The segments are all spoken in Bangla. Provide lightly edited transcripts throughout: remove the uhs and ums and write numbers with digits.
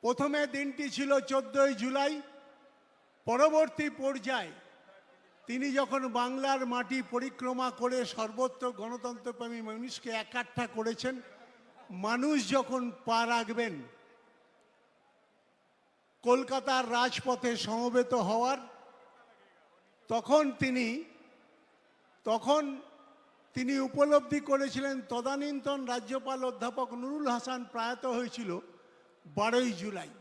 প্রথমে দিনটি ছিল 14ই জুলাই। পরবর্তী পর্যায়ে তিনি যখন বাংলার মাটি পরিক্রমা করে সর্বত্র গণতন্ত্রপ্রেমী মানুষকে একাট্টা করেছেন, মানুষ যখন পা রাখবেন কলকাতার রাজপথে সমবেত হওয়ার, তখন তিনি উপলব্ধি করেছিলেন তদানীন্তন রাজ্যপাল অধ্যাপক নুরুল হাসান প্রয়াত হয়েছিল 12ই জুলাই।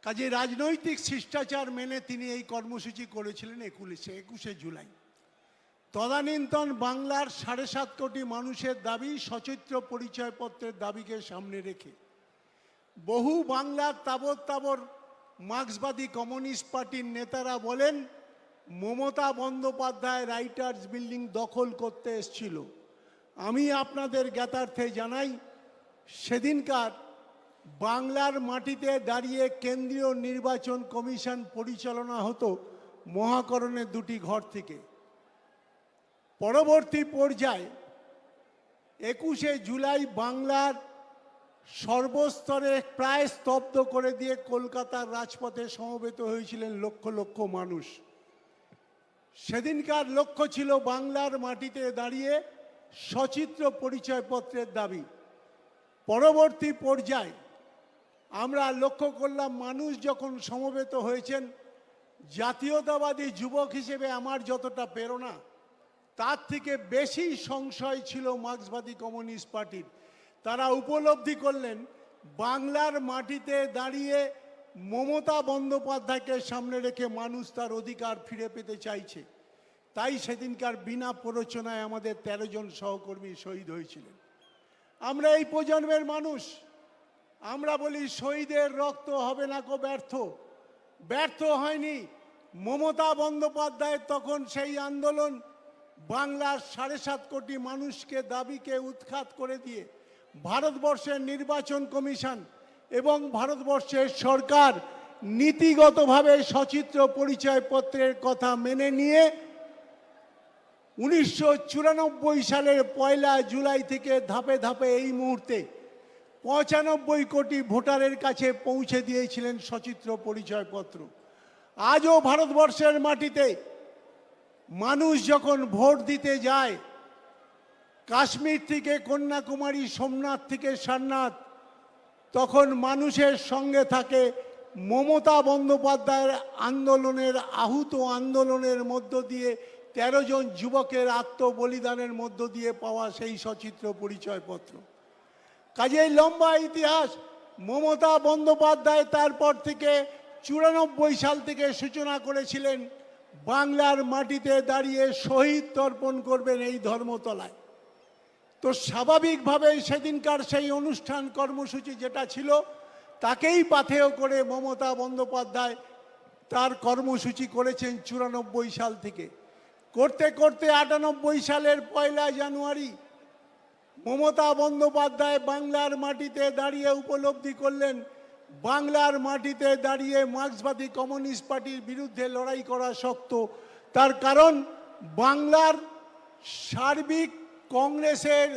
কাজে রাজনৈতিক শিষ্টাচার মেনে তিনি এই কর্মসূচি করেছিলেন 21শে জুলাই। তদানীন্তন বাংলার 7.5 কোটি মানুষের দাবি, সচিত্র পরিচয়পত্রের দাবিকে সামনে রেখে বহু বাংলার তাবর মার্ক্সবাদী কমিউনিস্ট পার্টির নেতারা বলেন মমতা বন্দ্যোপাধ্যায় রাইটার্স বিল্ডিং দখল করতে এসেছিল। আমি আপনাদের জ্ঞাতার্থে জানাই, সেদিনকার বাংলার মাটিতে দাঁড়িয়ে কেন্দ্রীয় নির্বাচন কমিশন পরিচালনা হতো মহাকরণের দুটি ঘর থেকে। পরবর্তী পর্যায়ে 21শে জুলাই বাংলার সর্বস্তরে প্রায় স্তব্ধ করে দিয়ে কলকাতার রাজপথে সমবেত হয়েছিলেন লক্ষ লক্ষ মানুষ। সেদিনকার লক্ষ্য ছিল বাংলার মাটিতে দাঁড়িয়ে সচিত্র পরিচয়পত্রের দাবি। পরবর্তী পর্যায়ে আমরা লক্ষ্য করলাম মানুষ যখন সমবেত হয়েছেন, জাতীয়তাবাদী যুবক হিসেবে আমার যতটা প্রেরণা, তার থেকে বেশি সংশয় ছিল মার্ক্সবাদী কমিউনিস্ট পার্টির। তারা উপলব্ধি করলেন বাংলার মাটিতে দাঁড়িয়ে মমতা বন্দ্যোপাধ্যায়কে সামনে রেখে মানুষ তার অধিকার ফিরে পেতে চাইছে। তাই সেদিনকার বিনা প্ররোচনায় আমাদের 13 জন সহকর্মী শহীদ হয়েছিলেন। আমরা এই প্রজন্মের মানুষ, আমরা বলি শহীদের রক্ত হবে না কো ব্যর্থ হয়নি। মমতা বন্দ্যোপাধ্যায় তখন সেই আন্দোলন বাংলার 7.5 কোটি মানুষকে দাবিকে উৎখাত করে দিয়ে ভারতবর্ষের নির্বাচন কমিশন এবং ভারতবর্ষের সরকার নীতিগতভাবে সচিত্র পরিচয়পত্রের কথা মেনে নিয়ে 1994 সালের 1 জুলাই থেকে ধাপে ধাপে এই মুহূর্তে 95 কোটি ভোটারের কাছে পৌঁছে দিয়েছিলেন সচিত্র পরিচয়পত্র। আজও ভারতবর্ষের মাটিতে মানুষ যখন ভোট দিতে যায়, কাশ্মীর থেকে কন্যাকুমারী, সোমনাথ থেকে সারনাথ, তখন মানুষের সঙ্গে থাকে মমতা বন্দ্যোপাধ্যায়ের আন্দোলনের আন্দোলনের মধ্য দিয়ে 13 জন যুবকের আত্মবলিদানের মধ্য দিয়ে পাওয়া সেই সচিত্র পরিচয়পত্র। কাজেই লম্বা ইতিহাস। মমতা বন্দ্যোপাধ্যায় তারপর থেকে 94 সাল থেকে সূচনা করেছিলেন বাংলার মাটিতে দাঁড়িয়ে শহীদ তর্পণ করবেন এই ধর্মতলায়। তো স্বাভাবিকভাবেই সেদিনকার সেই অনুষ্ঠান কর্মসূচি যেটা ছিল তাকেই পাথেয় করে মমতা বন্দ্যোপাধ্যায় তার কর্মসূচি করেছেন 94 সাল থেকে। করতে করতে 98 সালের 1 জানুয়ারি মমতা বন্দ্যোপাধ্যায় বাংলার মাটিতে দাঁড়িয়ে উপলব্ধি করলেন বাংলার মাটিতে দাঁড়িয়ে মার্ক্সবাদী কমিউনিস্ট পার্টির বিরুদ্ধে লড়াই করা শক্ত। তার কারণ বাংলার সার্বিক কংগ্রেসের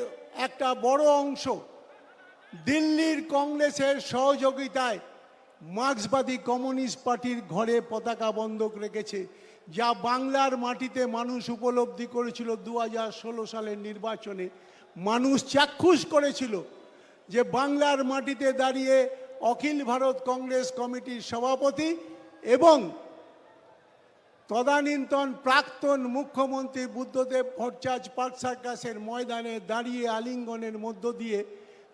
একটা বড় অংশ দিল্লির কংগ্রেসের সহযোগিতায় মার্ক্সবাদী কমিউনিস্ট পার্টির ঘরে পতাকা বন্ধক রেখেছে, যা বাংলার মাটিতে মানুষ উপলব্ধি করেছিল 2016 সালের নির্বাচনে। মানুষ চাক্ষুষ করেছিল যে বাংলার মাটিতে দাঁড়িয়ে অখিল ভারত কংগ্রেস কমিটির সভাপতি এবং তদানীন্তন প্রাক্তন মুখ্যমন্ত্রী বুদ্ধদেব ভট্টাচার্য পার্ক সার্কাসের ময়দানে দাঁড়িয়ে আলিঙ্গনের মধ্য দিয়ে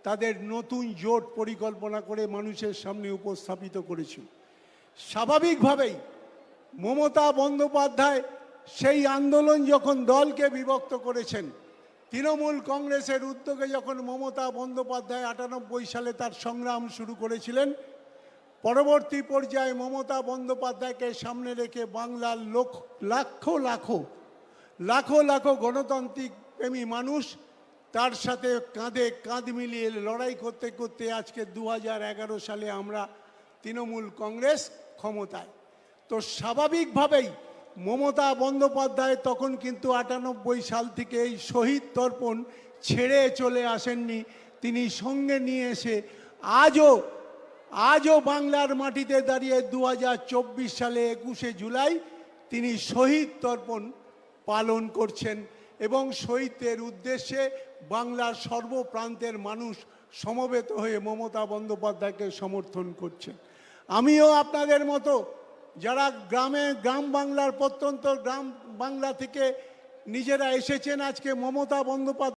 তাদের নতুন জোট পরিকল্পনা করে মানুষের সামনে উপস্থাপিত করেছিল। স্বাভাবিকভাবেই মমতা বন্দ্যোপাধ্যায় সেই আন্দোলন যখন দলকে বিভক্ত করেছেন, তৃণমূল কংগ্রেসের উদ্যোগে যখন মমতা বন্দ্যোপাধ্যায় 98 সালে তার সংগ্রাম শুরু করেছিলেন, পরবর্তী পর্যায়ে মমতা বন্দ্যোপাধ্যায়কে সামনে রেখে বাংলার লাখো লাখো গণতান্ত্রিক প্রেমী মানুষ তার সাথে কাঁধে কাঁধ মিলিয়ে লড়াই করতে করতে আজকে 2011 সালে আমরা তৃণমূল কংগ্রেস ক্ষমতায়। তো স্বাভাবিকভাবেই মমতা বন্দ্যোপাধ্যায় তখন কিন্তু 98 সাল থেকে এই শহীদ তর্পণ ছেড়ে চলে আসেননি। তিনি সঙ্গে নিয়ে এসে আজও আজও বাংলার মাটিতে দাঁড়িয়ে 2024 সালে 21শে জুলাই তিনি শহীদ তর্পণ পালন করছেন এবং শহীদদের উদ্দেশ্যে বাংলার সর্বপ্রান্তের মানুষ সমবেত হয়ে মমতা বন্দ্যোপাধ্যায়কে সমর্থন করছেন। আমিও আপনাদের মতো যারা গ্রাম বাংলার প্রত্যন্ত গ্রাম বাংলা থেকে নিজেরা এসেছেন আজকে মমতা বন্দ্যোপাধ্যায়